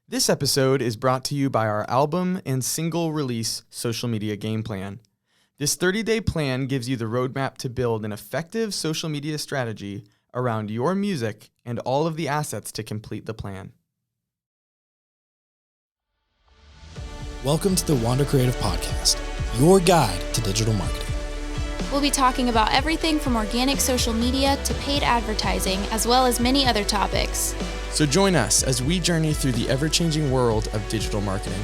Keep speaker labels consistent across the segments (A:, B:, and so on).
A: This episode is brought to you by our album and single release social media game plan. This 30-day plan gives you the roadmap to build an effective social media strategy around your music and all of the assets to complete the plan.
B: Welcome to the Wander Creative Podcast, your guide to digital marketing.
C: We'll be talking about everything from organic social media to paid advertising, as well as many other topics.
A: So join us as we journey through the ever-changing world of digital marketing.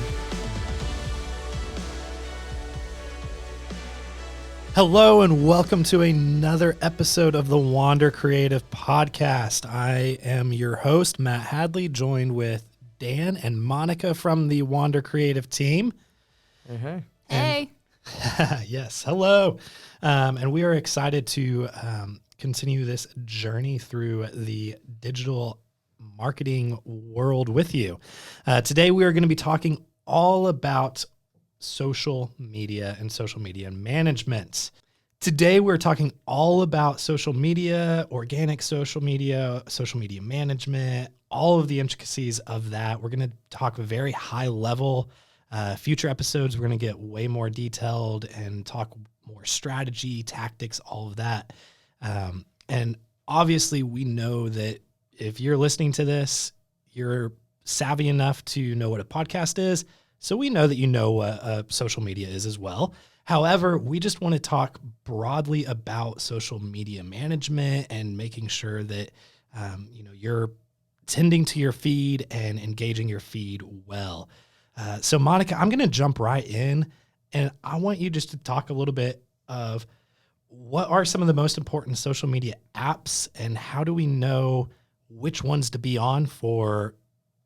B: Hello and welcome to another episode of the Wander Creative Podcast. I am your host, Matt Hadley, joined with Dan and Monica from the Wander Creative team.
A: Hey.
C: Hey.
B: Yes, hello. And we are excited to continue this journey through the digital marketing world with you. Today, we are going to be talking all about social media and social media management. Today, we're talking all about social media, organic social media management, all of the intricacies of that. We're going to talk very high level. Future episodes, we're going to get way more detailed and talk more strategy, tactics, all of that. And obviously, we know that if you're listening to this, you're savvy enough to know what a podcast is. So we know that you know what social media is as well. However, we just want to talk broadly about social media management and making sure that you're tending to your feed and engaging your feed well. So Monica, I'm going to jump right in, and I want you just to talk a little bit of what are some of the most important social media apps and how do we know which ones to be on for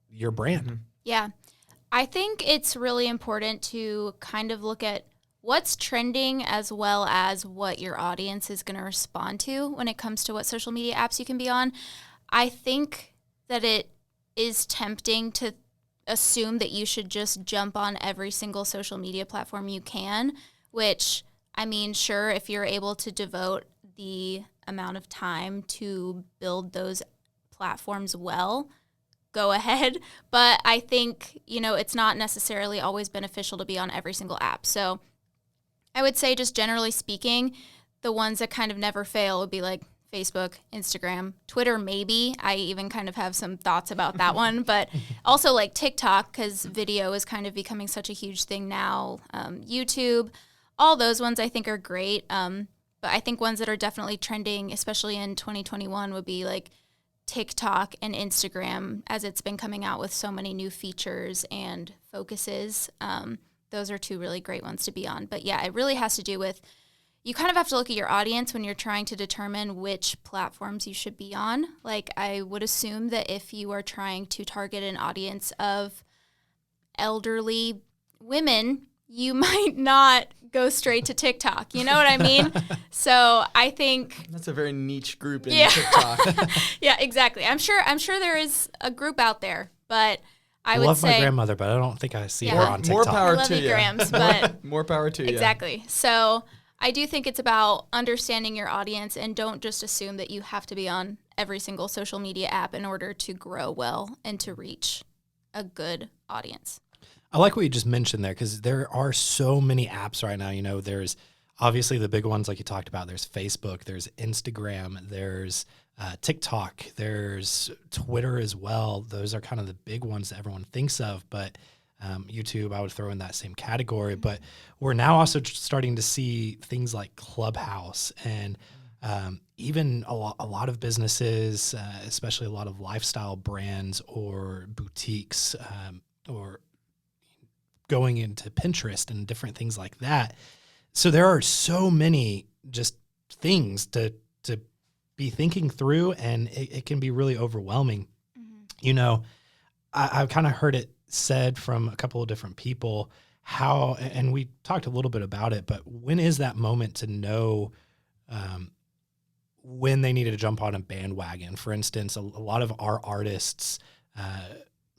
B: your brand?
A: Mm-hmm.
C: Yeah. I think it's really important to kind of look at what's trending as well as what your audience is going to respond to when it comes to what social media apps you can be on. I think that it is tempting to assume that you should just jump on every single social media platform you can, which, I mean, sure, if you're able to devote the amount of time to build those platforms well, go ahead. But I think, it's not necessarily always beneficial to be on every single app. So I would say, just generally speaking, the ones that kind of never fail would be like Facebook, Instagram, Twitter, maybe. I even kind of have some thoughts about that one, but also like TikTok, because video is kind of becoming such a huge thing now. YouTube, all those ones I think are great. But I think ones that are definitely trending, especially in 2021, would be like TikTok and Instagram, as it's been coming out with so many new features and focuses. Those are two really great ones to be on. But yeah, it really has to do with, you kind of have to look at your audience when you're trying to determine which platforms you should be on. Like, I would assume that if you are trying to target an audience of elderly women, you might not go straight to TikTok. You know what I mean? So I think
A: That's a very niche group in TikTok.
C: Yeah, exactly. I'm sure there is a group out there, but I would
B: love
C: say
B: my grandmother, but I don't think I see her on TikTok.
A: More power
C: I love
A: to
C: you,
A: you.
C: Grams, but
A: More power to you.
C: exactly. So I do think it's about understanding your audience, and don't just assume that you have to be on every single social media app in order to grow well and to reach a good audience.
B: I like what you just mentioned there, because there are so many apps right now. There's obviously the big ones like you talked about. There's Facebook, there's Instagram, there's TikTok, there's Twitter as well. Those are kind of the big ones that everyone thinks of, but YouTube, I would throw in that same category. But we're now also starting to see things like Clubhouse and even a lot of businesses, especially a lot of lifestyle brands or boutiques or going into Pinterest and different things like that. So there are so many just things to be thinking through, and it can be really overwhelming. Mm-hmm. I've kind of heard it said from a couple of different people how, and we talked a little bit about it, but when is that moment to know when they needed to jump on a bandwagon? For instance, a lot of our artists,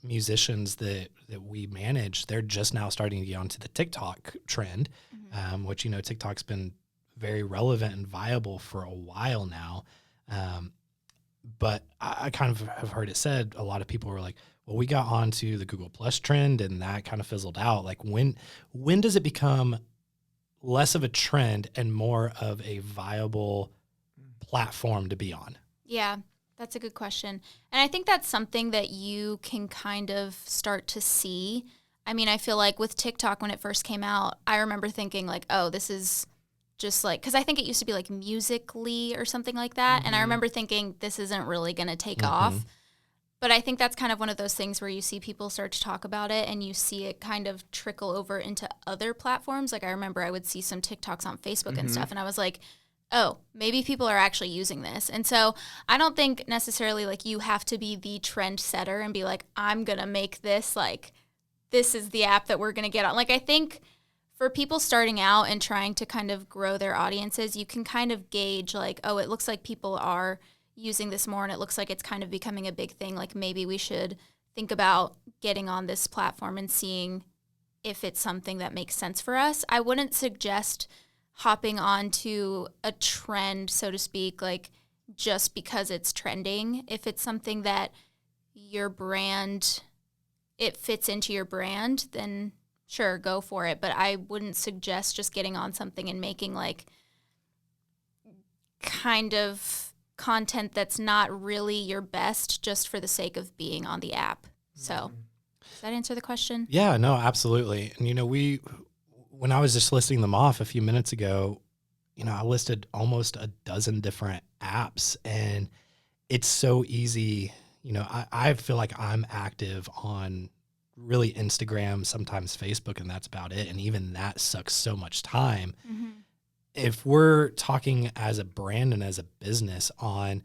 B: musicians that we manage, they're just now starting to get onto the TikTok trend, which, TikTok's been very relevant and viable for a while now. But I kind of have heard it said, a lot of people were like, well, we got onto the Google Plus trend and that kind of fizzled out. Like when does it become less of a trend and more of a viable platform to be on?
C: Yeah, that's a good question. And I think that's something that you can kind of start to see. I mean, I feel like with TikTok, when it first came out, I remember thinking like, oh, this is just like, because I think it used to be like Musical.ly or something like that. And I remember thinking this isn't really going to take off. But I think that's kind of one of those things where you see people start to talk about it and you see it kind of trickle over into other platforms. Like I remember I would see some TikToks on Facebook and stuff, and I was like, oh, maybe people are actually using this. And so I don't think necessarily like you have to be the trend setter and be like, I'm going to make this, like, this is the app that we're going to get on. Like I think for people starting out and trying to kind of grow their audiences, you can kind of gauge like, oh, it looks like people are using this more and it looks like it's kind of becoming a big thing. Like maybe we should think about getting on this platform and seeing if it's something that makes sense for us. I wouldn't suggest hopping onto a trend, so to speak, like just because it's trending. If it's something that your brand, it fits into your brand, then sure, go for it. But I wouldn't suggest just getting on something and making like kind of content that's not really your best just for the sake of being on the app. So does that answer the question?
B: Yeah, no, absolutely. And, when I was just listing them off a few minutes ago, I listed almost a dozen different apps, and it's so easy. I feel like I'm active on really Instagram, sometimes Facebook, and that's about it. And even that sucks so much time. If we're talking as a brand and as a business I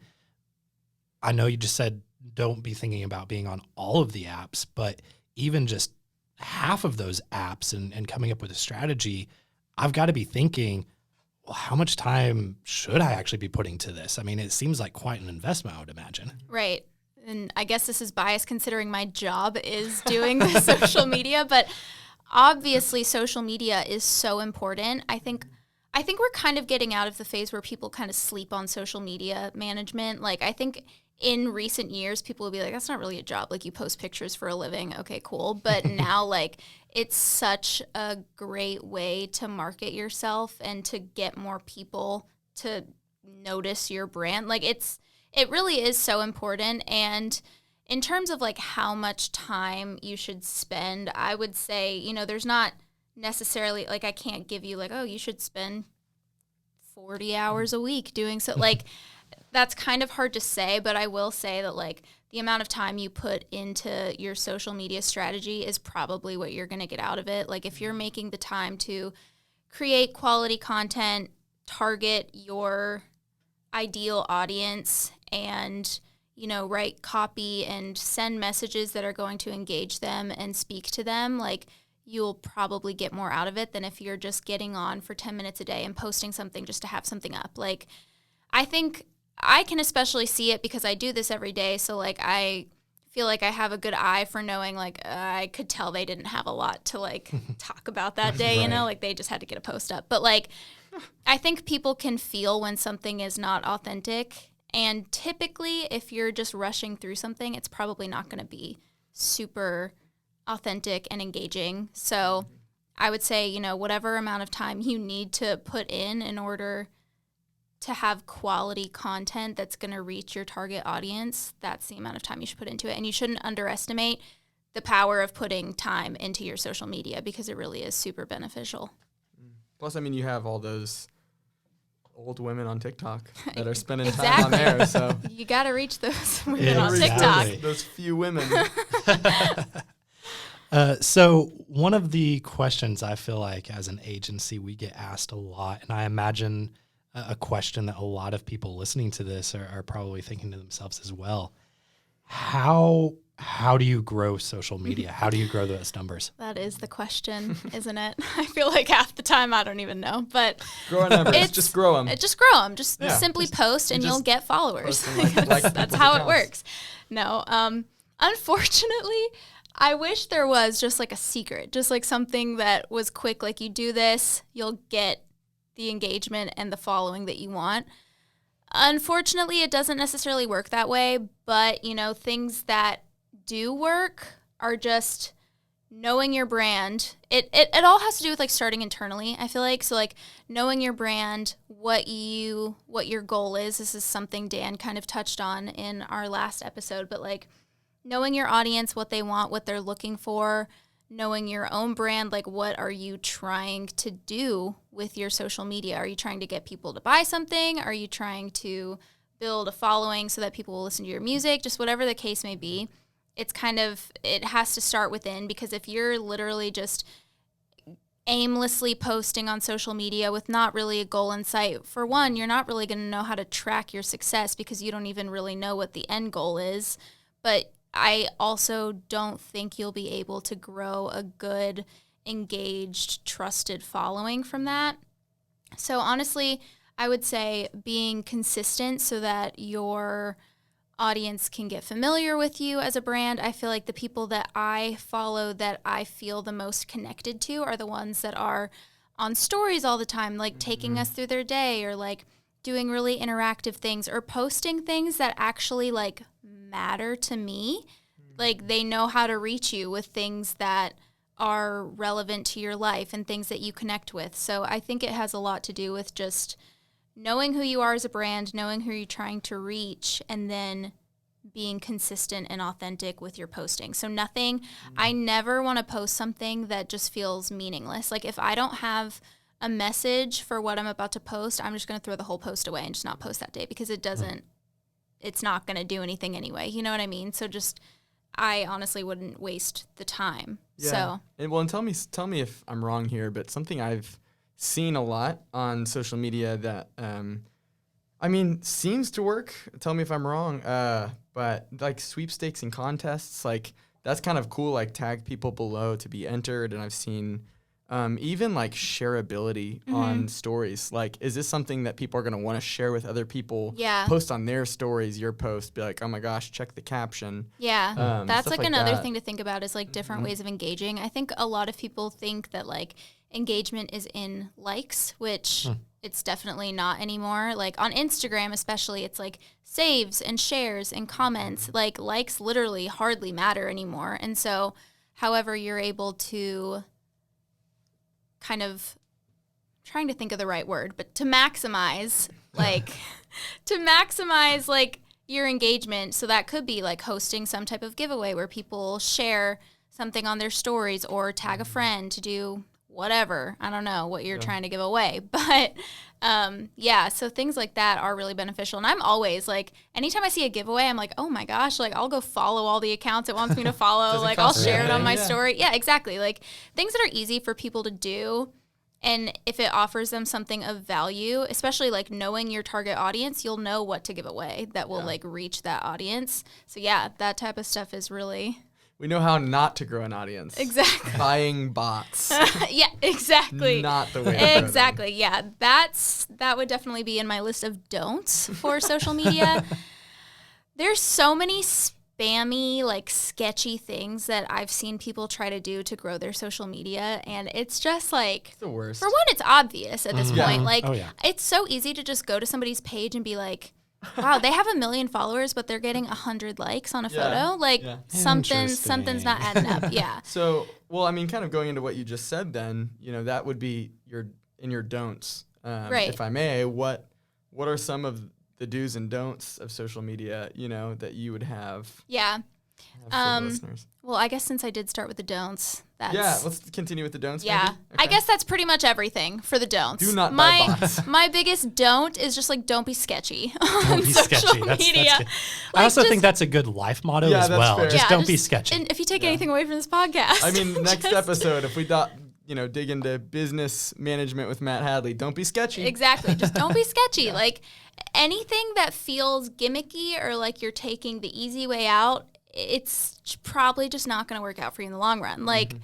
B: know you just said don't be thinking about being on all of the apps, but even just half of those apps and coming up with a strategy, I've got to be thinking, well, how much time should I actually be putting to this? I mean, it seems like quite an investment, I would imagine.
C: Right. And I guess this is biased considering my job is doing the social media, but obviously social media is so important. I think we're kind of getting out of the phase where people kind of sleep on social media management. Like I think in recent years, people will be like, that's not really a job. Like you post pictures for a living. Okay, cool. But now like it's such a great way to market yourself and to get more people to notice your brand. Like it really is so important. And in terms of like how much time you should spend, I would say, there's not necessarily like I can't give you like, oh, you should spend 40 hours a week doing so. Like that's kind of hard to say, but I will say that like the amount of time you put into your social media strategy is probably what you're going to get out of it. Like if you're making the time to create quality content, target your ideal audience, and write copy and send messages that are going to engage them and speak to them, like you'll probably get more out of it than if you're just getting on for 10 minutes a day and posting something just to have something up. Like I think I can especially see it because I do this every day. So like I feel like I have a good eye for knowing like I could tell they didn't have a lot to like talk about that day,
B: Right.
C: like they just had to get a post up. But like I think people can feel when something is not authentic. And typically if you're just rushing through something, it's probably not going to be super authentic and engaging. So I would say, whatever amount of time you need to put in order to have quality content that's going to reach your target audience, that's the amount of time you should put into it. And you shouldn't underestimate the power of putting time into your social media because it really is super beneficial.
A: Plus, I mean, you have all those old women on TikTok that are spending
C: Exactly.
A: time on there. So
C: You got to reach those women on
B: Exactly.
C: TikTok.
A: those few women.
B: So one of the questions I feel like as an agency we get asked a lot, and I imagine a question that a lot of people listening to this are probably thinking to themselves as well. How do you grow social media? How do you grow those numbers?
C: That is the question, isn't it? I feel like half the time I don't even know, but
A: Growing numbers,
C: It's-
A: just grow them.
C: just grow them. Just
A: Yeah,
C: simply post and
A: just
C: you'll get followers.
A: post and like
C: that's
A: people's
C: how it
A: accounts.
C: works. No, unfortunately, I wish there was just like a secret, just like something that was quick. Like you do this, you'll get the engagement and the following that you want. Unfortunately, it doesn't necessarily work that way, but, things that do work are just knowing your brand. It all has to do with, like, starting internally, I feel like. So, like, knowing your brand, what your goal is. This is something Dan kind of touched on in our last episode, but, like, knowing your audience, what they want, what they're looking for, knowing your own brand, like, what are you trying to do with your social media? Are you trying to get people to buy something? Are you trying to build a following so that people will listen to your music? Just whatever the case may be. It has to start within, because if you're literally just aimlessly posting on social media with not really a goal in sight, for one, you're not really going to know how to track your success because you don't even really know what the end goal is. But I also don't think you'll be able to grow a good, engaged, trusted following from that. So honestly, I would say being consistent so that your audience can get familiar with you as a brand. I feel like the people that I follow that I feel the most connected to are the ones that are on stories all the time, like taking us through their day, or like doing really interactive things, or posting things that actually like matter to me. Like, they know how to reach you with things that are relevant to your life and things that you connect with. So I think it has a lot to do with just knowing who you are as a brand, knowing who you're trying to reach, and then being consistent and authentic with your posting. So I never want to post something that just feels meaningless. Like, if I don't have a message for what I'm about to post, I'm just going to throw the whole post away and just not post that day, because it's not going to do anything anyway. You know what I mean? So I honestly wouldn't waste the time.
A: Yeah.
C: So,
A: and tell me if I'm wrong here, but something I've seen a lot on social media that, seems to work. Tell me if I'm wrong. But like sweepstakes and contests, like, that's kind of cool. Like, tag people below to be entered. And I've seen even like shareability on stories. Like, is this something that people are going to want to share with other people?
C: Yeah.
A: Post on their stories, your post, be like, oh my gosh, check the caption.
C: Yeah. That's like another
A: that.
C: thing to think about, is like different ways of engaging. I think a lot of people think that like engagement is in likes, which it's definitely not anymore. Like on Instagram especially, it's like saves and shares and comments. Like, likes literally hardly matter anymore. And so however you're able to kind of, trying to think of the right word, but to maximize like your engagement. So that could be like hosting some type of giveaway where people share something on their stories, or tag a friend to do whatever. I don't know what you're trying to give away, but so things like that are really beneficial. And I'm always like, anytime I see a giveaway, I'm like, oh my gosh, like, I'll go follow all the accounts it wants me to follow. Like, I'll share it on my story. Yeah, exactly. Like, things that are easy for people to do. And if it offers them something of value, especially like knowing your target audience, you'll know what to give away that will like reach that audience. So yeah, that type of stuff is really...
A: We know how not to grow an audience.
C: Exactly.
A: Buying bots.
C: Yeah, exactly.
A: Not the way to
C: Exactly. Yeah, that would definitely be in my list of don'ts for social media. There's so many spammy, like sketchy things that I've seen people try to do to grow their social media, and it's just like,
A: It's the worst.
C: for one, it's obvious at this point. Like,
B: Oh, yeah.
C: it's so easy to just go to somebody's page and be like, wow, they have 1 million followers, but they're getting 100 likes on a photo. Like, something's not adding up. Yeah.
A: So, well, I mean, kind of going into what you just said, then, that would be your don'ts.
C: Right.
A: If I may, what are some of the do's and don'ts of social media, that you would have?
C: Yeah.
A: For the listeners.
C: Well, I guess since I did start with the don'ts,
A: let's continue with the don'ts.
C: Yeah.
A: Maybe?
C: I
A: Okay.
C: guess that's pretty much everything for the don'ts.
A: Do not buy bots.
C: My biggest don't is just like, don't be sketchy on
B: Don't be
C: social
B: sketchy.
C: media.
B: That's good. I also think that's a good life motto
A: Yeah,
B: as
A: that's
B: well.
A: fair.
B: Just don't be sketchy.
C: And if you take anything away from this podcast,
A: I mean, next
C: just-
A: episode, if we dig into business management with Matt Hadley, don't be sketchy.
C: Exactly. Just don't be sketchy. Like, anything that feels gimmicky or like you're taking the easy way out, it's probably just not going to work out for you in the long run. Like,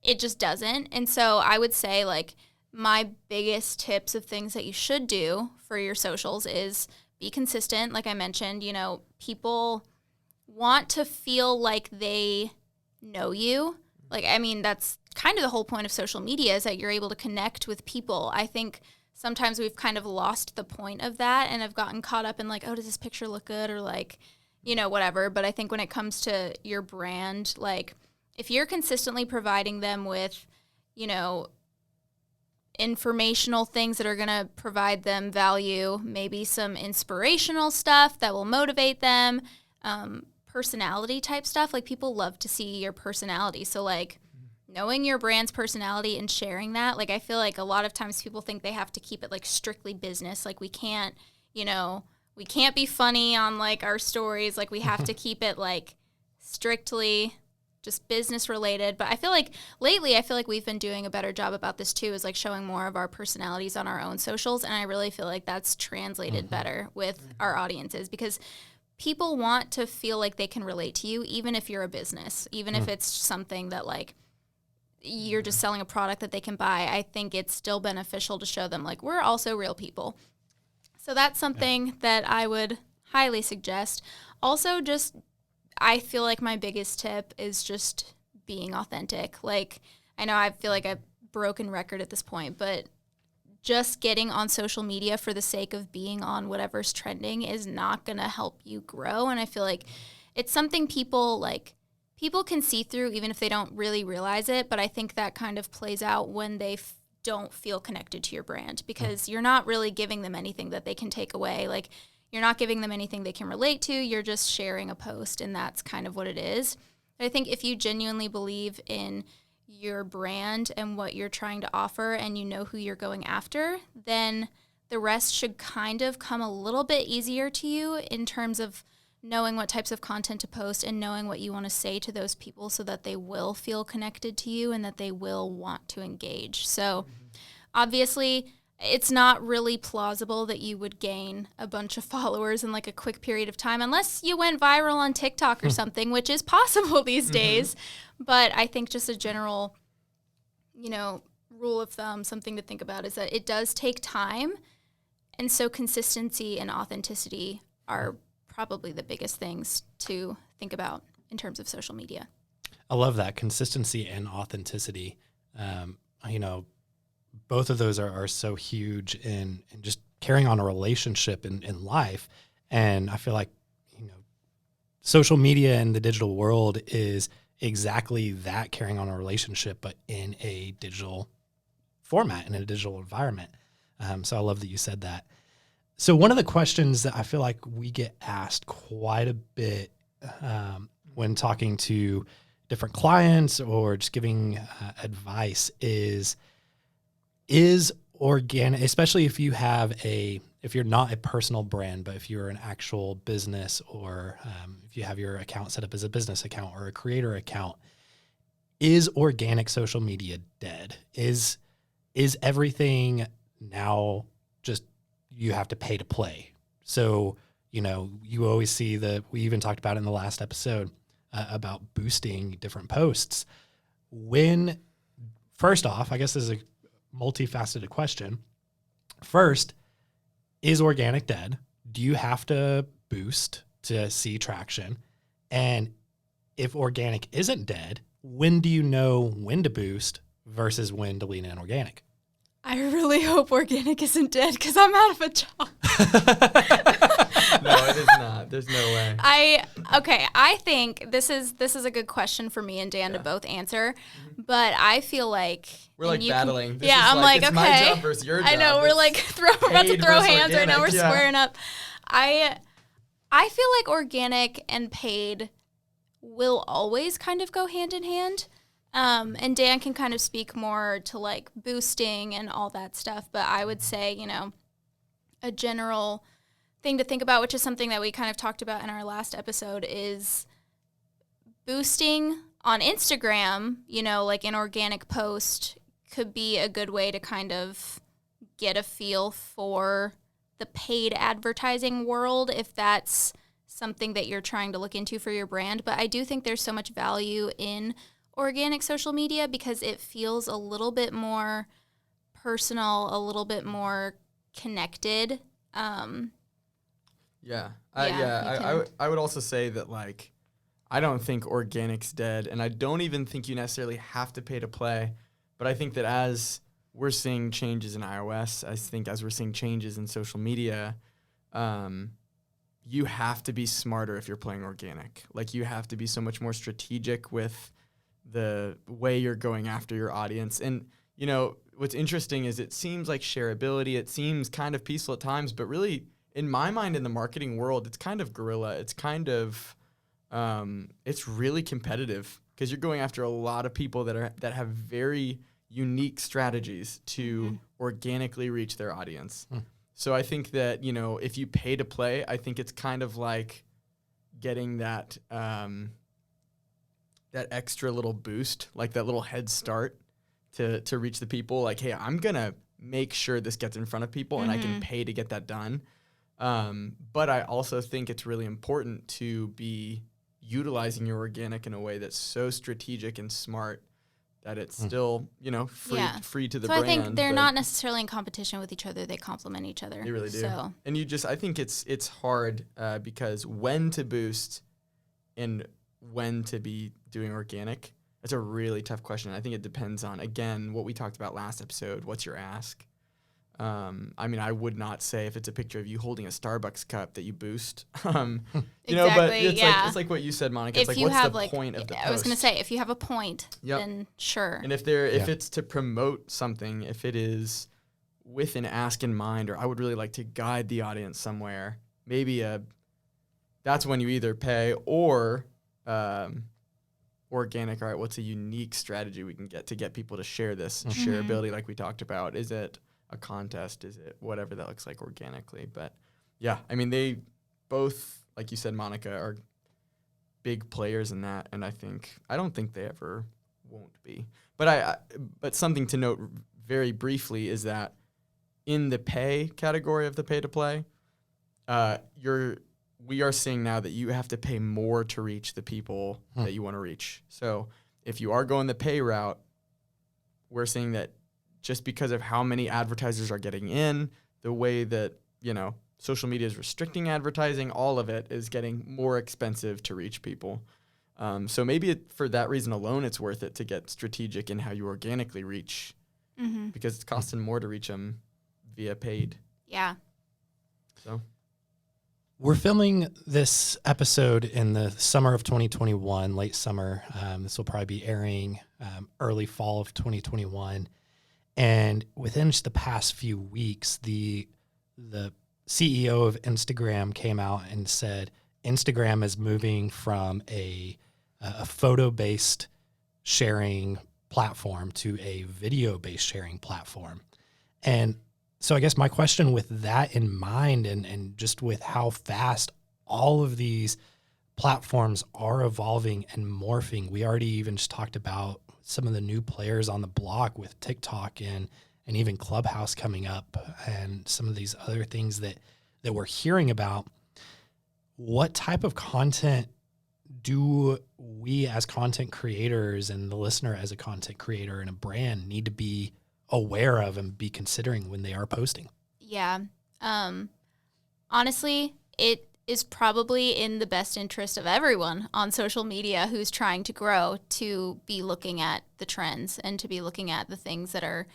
C: it just doesn't. And so I would say, like, my biggest tips of things that you should do for your socials is be consistent. Like I mentioned, people want to feel like they know you. Like, I mean, that's kind of the whole point of social media, is that you're able to connect with people. I think sometimes we've kind of lost the point of that and have gotten caught up in like, oh, does this picture look good, or like, whatever. But I think when it comes to your brand, like if you're consistently providing them with, informational things that are going to provide them value, maybe some inspirational stuff that will motivate them, personality type stuff. Like people love to see your personality. So like knowing your brand's personality and sharing that, like I feel like a lot of times people think they have to keep it like strictly business. Like we can't be funny on like our stories. Like we have to keep it like strictly just business related. But I feel like lately, we've been doing a better job about this too, is like showing more of our personalities on our own socials. And I really feel like that's translated better with our audiences, because people want to feel like they can relate to you, even if you're a business, even if it's something that like you're just selling a product that they can buy. I think it's still beneficial to show them like we're also real people. So that's something that I would highly suggest. Also, just I feel like my biggest tip is just being authentic. Like, I know I feel like a broken record at this point, but just getting on social media for the sake of being on whatever's trending is not going to help you grow. And I feel like it's something people can see through even if they don't really realize it. But I think that kind of plays out when they don't feel connected to your brand, because you're not really giving them anything that they can take away. Like, you're not giving them anything they can relate to. You're just sharing a post, and that's kind of what it is. But I think if you genuinely believe in your brand and what you're trying to offer, and you know who you're going after, then the rest should kind of come a little bit easier to you in terms of knowing what types of content to post and knowing what you want to say to those people so that they will feel connected to you and that they will want to engage. So obviously, it's not really plausible that you would gain a bunch of followers in like a quick period of time, unless you went viral on TikTok or something, which is possible these days. But I think just a general, rule of thumb, something to think about, is that it does take time. And so consistency and authenticity are probably the biggest things to think about in terms of social media.
B: I love that, consistency and authenticity. Both of those are so huge in just carrying on a relationship in life. And I feel like, social media and the digital world is exactly that, carrying on a relationship, but in a digital format, in a digital environment. So I love that you said that. So one of the questions that I feel like we get asked quite a bit when talking to different clients or just giving advice is organic, especially if you're not a personal brand, but if you're an actual business, or if you have your account set up as a business account or a creator account, is organic social media dead? Is everything now just you have to pay to play? So, you always see we even talked about it in the last episode about boosting different posts. First off, I guess this is a multifaceted question. First, is organic dead? Do you have to boost to see traction? And if organic isn't dead, when do you know when to boost versus when to lean in organic?
C: I really hope organic isn't dead, because I'm out of a job.
A: No, it is not. There's no way.
C: I think this is a good question for me and Dan to both answer, but I feel like
A: we're like battling.
C: I'm like,
A: it's
C: okay,
A: my job versus your job.
C: I know, we're like about to throw hands right now. We're squaring up. I feel like organic and paid will always kind of go hand in hand. And Dan can kind of speak more to like boosting and all that stuff, but I would say, a general thing to think about, which is something that we kind of talked about in our last episode, is boosting on Instagram, like an organic post could be a good way to kind of get a feel for the paid advertising world, if that's something that you're trying to look into for your brand. But I do think there's so much value in organic social media because it feels a little bit more personal, a little bit more connected.
A: I would also say that, like, I don't think organic's dead, and I don't even think you necessarily have to pay to play. But I think that as we're seeing changes in iOS. I think as we're seeing changes in social media, you have to be smarter if you're playing organic. Like, you have to be so much more strategic with the way you're going after your audience. And, you know, what's interesting is it seems like shareability, it seems kind of peaceful at times, but really, in my mind, in the marketing world, it's kind of guerrilla. It's kind of, it's really competitive because you're going after a lot of people that have very unique strategies to organically reach their audience. So I think that, you know, if you pay to play, I think it's kind of like getting that that extra little boost, like that little head start to reach the people. Like, hey, I'm going to make sure this gets in front of people and I can pay to get that done. But I also think it's really important to be utilizing your organic in a way that's so strategic and smart that it's still, you know, free to the brand.
C: So I think they're not necessarily in competition with each other. They complement each other.
A: They really do.
C: So.
A: And I think it's hard because when to boost and when to be doing organic, that's a really tough question. I think it depends on, again, what we talked about last episode. What's your ask? I mean, I would not say if it's a picture of you holding a Starbucks cup that you boost. You know, but it's like what you said, Monica. It's like, what's the point of the post?
C: I was going to say, if you have a point, then sure.
A: And if it's to promote something, if it is with an ask in mind, or I would really like to guide the audience somewhere, maybe that's when you either pay or organic. All right, what's a unique strategy we can get to get people to share this shareability like we talked about? Is it a contest? Is it whatever that looks like organically? But yeah, I mean, they both, like you said, Monica, are big players in that, and I don't think they ever won't be. But something to note very briefly is that in the pay category of the pay to play, we are seeing now that you have to pay more to reach the people that you want to reach. So if you are going the pay route, we're seeing that just because of how many advertisers are getting in, the way that, you know, social media is restricting advertising, all of it is getting more expensive to reach people. So maybe for that reason alone, it's worth it to get strategic in how you organically reach, because it's costing more to reach them via paid.
C: Yeah.
A: So
B: we're filming this episode in the summer of 2021, late summer. This will probably be airing early fall of 2021. And within just the past few weeks, the CEO of Instagram came out and said Instagram is moving from a photo-based sharing platform to a video-based sharing platform. And so I guess my question with that in mind and just with how fast all of these platforms are evolving and morphing, we already even just talked about some of the new players on the block with TikTok and even Clubhouse coming up and some of these other things that we're hearing about. What type of content do we as content creators and the listener as a content creator and a brand need to be aware of and be considering when they are posting?
C: Yeah. Honestly, it is probably in the best interest of everyone on social media who's trying to grow to be looking at the trends and to be looking at the things that are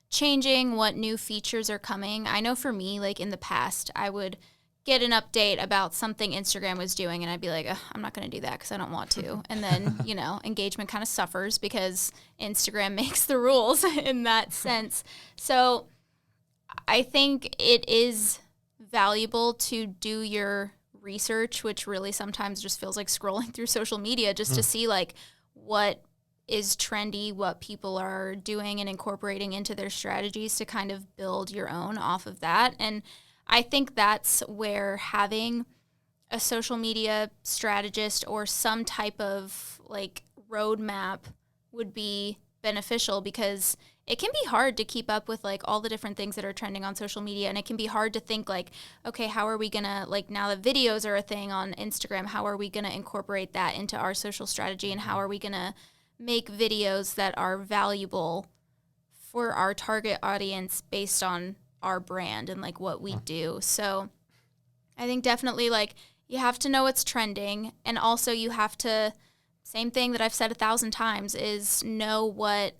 C: changing, what new features are coming. I know for me, like in the past, I would get an update about something Instagram was doing and I'd be like, I'm not going to do that because I don't want to. And then, you know, engagement kind of suffers because Instagram makes the rules in that sense. So I think it is valuable to do your research, which really sometimes just feels like scrolling through social media just to see like what is trendy, what people are doing and incorporating into their strategies to kind of build your own off of that. And I think that's where having a social media strategist or some type of like roadmap would be beneficial, because it can be hard to keep up with like all the different things that are trending on social media. And it can be hard to think like, okay, how are we going to, like, now that videos are a thing on Instagram, how are we going to incorporate that into our social strategy? And how are we going to make videos that are valuable for our target audience based on our brand and like what we do? So I think definitely like you have to know what's trending, and also you have to, same thing that I've said 1,000 times, is know what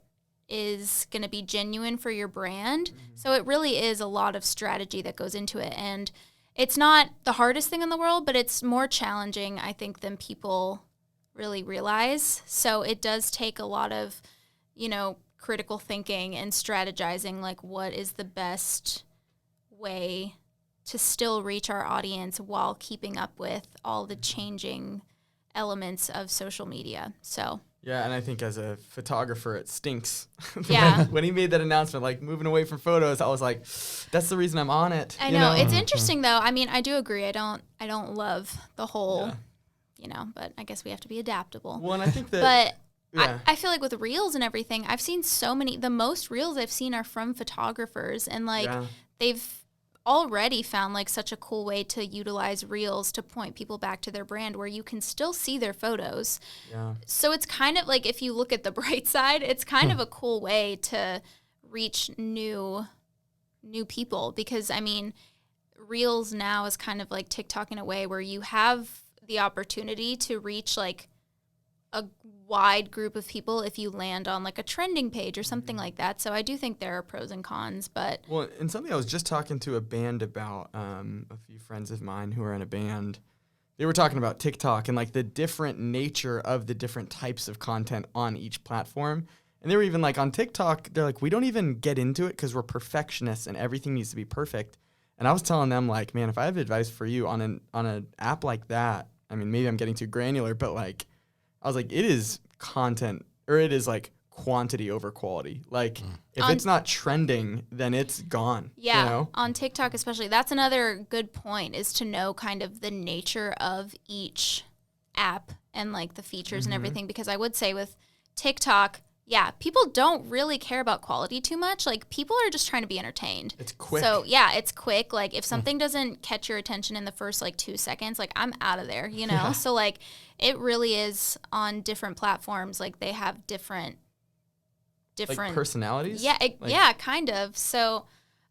C: is going to be genuine for your brand. So it really is a lot of strategy that goes into it. And it's not the hardest thing in the world, but it's more challenging, I think, than people really realize. So it does take a lot of, critical thinking and strategizing, like what is the best way to still reach our audience while keeping up with all the changing elements of social media. So
A: yeah, and I think as a photographer, it stinks.
C: Yeah.
A: When he made that announcement, like moving away from photos, I was like, that's the reason I'm on it.
C: I know. It's interesting though. I mean, I do agree. I don't love the whole, but I guess we have to be adaptable.
A: Well, and I think that.
C: But I feel like with reels and everything, I've seen the most reels I've seen are from photographers, and they've already found like such a cool way to utilize reels to point people back to their brand where you can still see their photos. Yeah. So it's kind of like, if you look at the bright side, it's kind of a cool way to reach new people, because I mean, reels now is kind of like TikTok in a way where you have the opportunity to reach like a wide group of people if you land on like a trending page or something like that. So I do think there are pros and cons, but
A: and something I was just talking to a band about, a few friends of mine who are in a band, they were talking about TikTok and like the different nature of the different types of content on each platform. And they were even like, on TikTok, they're like, we don't even get into it because we're perfectionists and everything needs to be perfect. And I was telling them, like, man, if I have advice for you on an app like that, I mean, maybe I'm getting too granular, but like, I was like, it is content, or it is like quantity over quality. Like, if it's not trending, then it's gone.
C: Yeah, on TikTok especially. That's another good point, is to know kind of the nature of each app and like the features and everything. Because I would say with TikTok, yeah, people don't really care about quality too much. Like, people are just trying to be entertained.
A: It's quick.
C: So, yeah, it's quick. Like, if something doesn't catch your attention in the first, like, 2 seconds, like, I'm out of there, Yeah. So, like, it really is on different platforms. Like, they have different
A: like personalities?
C: Yeah, yeah, kind of. So,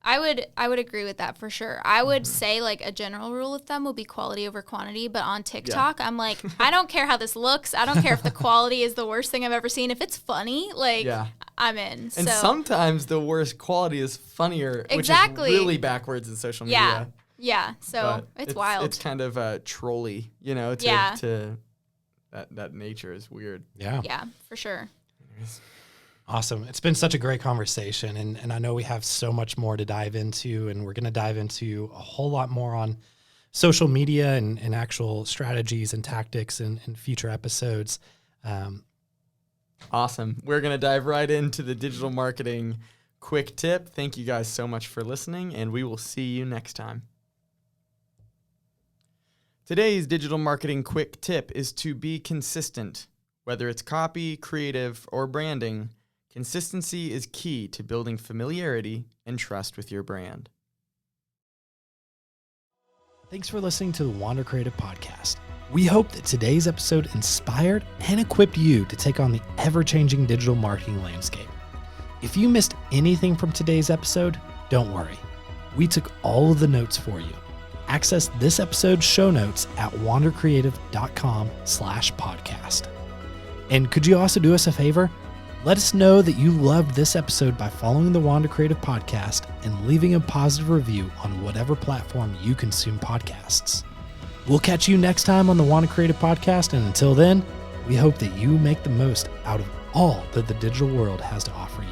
C: I would agree with that for sure. I would say like a general rule of thumb would be quality over quantity, but on TikTok, I'm like, I don't care how this looks. I don't care if the quality is the worst thing I've ever seen. If it's funny, like I'm in.
A: And sometimes the worst quality is funnier, which is really backwards in social media.
C: Yeah. So it's wild.
A: It's kind of trolly, to that nature is weird.
B: Yeah.
C: Yeah, for sure.
A: Anyways.
B: Awesome. It's been such a great conversation, and I know we have so much more to dive into, and we're going to dive into a whole lot more on social media and actual strategies and tactics in future episodes.
A: Awesome. We're going to dive right into the digital marketing quick tip. Thank you guys so much for listening, and we will see you next time. Today's digital marketing quick tip is to be consistent. Whether it's copy, creative, or branding, consistency is key to building familiarity and trust with your brand.
B: Thanks for listening to the Wander Creative Podcast. We hope that today's episode inspired and equipped you to take on the ever-changing digital marketing landscape. If you missed anything from today's episode, don't worry. We took all of the notes for you. Access this episode's show notes at wandercreative.com/podcast. And could you also do us a favor? Let us know that you loved this episode by following the Wander Creative Podcast and leaving a positive review on whatever platform you consume podcasts. We'll catch you next time on the Wander Creative Podcast, and until then, we hope that you make the most out of all that the digital world has to offer you.